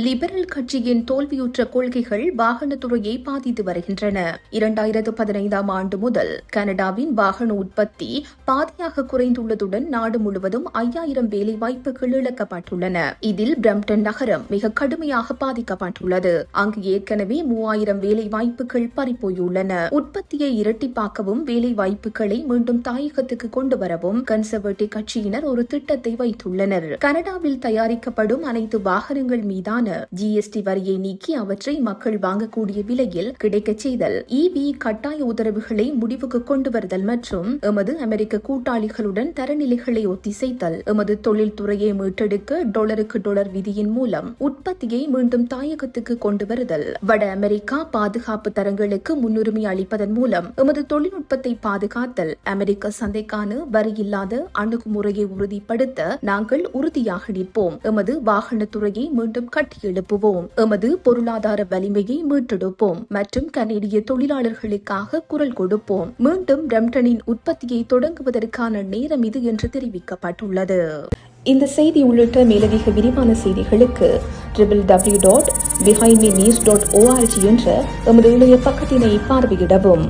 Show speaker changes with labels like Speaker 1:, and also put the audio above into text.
Speaker 1: Liberal கட்சியின் தோல்வியுற்ற கொள்கைகள் வாகனத்துறையை பாதித்து வருகின்றன. 2015 ஆண்டு முதல் கனடாவின் வாகன உற்பத்தி பாதியாக குறைந்துள்ளதுடன் நாடு முழுவதும் 5000 வேலைவாய்ப்புகள் இழக்கப்பட்டுள்ளன. இதில் பிரம்டன் நகரம் மிக கடுமையாக பாதிக்கப்பட்டுள்ளது. அங்கு ஏற்கனவே 3000 வேலைவாய்ப்புகள் பறிபோயுள்ளன. உற்பத்தியை இரட்டிப்பாக்கவும் வேலைவாய்ப்புகளை மீண்டும் தாயகத்துக்கு கொண்டு வரவும் கன்சர்வேட்டிவ் கட்சியினர் ஒரு திட்டத்தை வைத்துள்ளனர். கனடாவில் தயாரிக்கப்படும் அனைத்து வாகனங்கள் மீதான ஜிஎஸ்டி வரியை நீக்கி அவற்றை மக்கள் வாங்கக்கூடிய விலையில் கிடைக்கச் செய்தல், இவி கட்டாய உத்தரவுகளை முடிவுக்கு கொண்டு வருதல் மற்றும் எமது அமெரிக்க கூட்டாளிகளுடன் தரநிலைகளை ஒத்திசைத்தல், எமது தொழில்துறையை மீட்டெடுக்க டாலருக்கு டாலர் விதியின் மூலம் உற்பத்தியை மீண்டும் தாயகத்துக்கு கொண்டு வருதல், வட அமெரிக்கா பாதுகாப்பு தரங்களுக்கு முன்னுரிமை அளிப்பதன் மூலம் எமது தொழில்நுட்பத்தை பாதுகாத்தல், அமெரிக்க சந்தைக்கான வரியில்லாத அணுகுமுறையை உறுதிப்படுத்த நாங்கள் உறுதியாக நிற்போம். எமது வாகனத்துறையை மீண்டும் எழுப்புவோம். எமது பொருளாதார வலிமையை மீட்டெடுப்போம் மற்றும் கனேடிய தொழிலாளர்களுக்காக குரல் கொடுப்போம். மீண்டும் பிரம்டனின் உற்பத்தியை தொடங்குவதற்கான நேரம் இது என்று தெரிவிக்கப்பட்டுள்ளது. இந்த செய்தி உள்ளிட்ட மேலதிக விரிவான செய்திகளுக்கு www.behindmenews.org என்ற எமது இணைய பக்கத்தினை பார்வையிடவும்.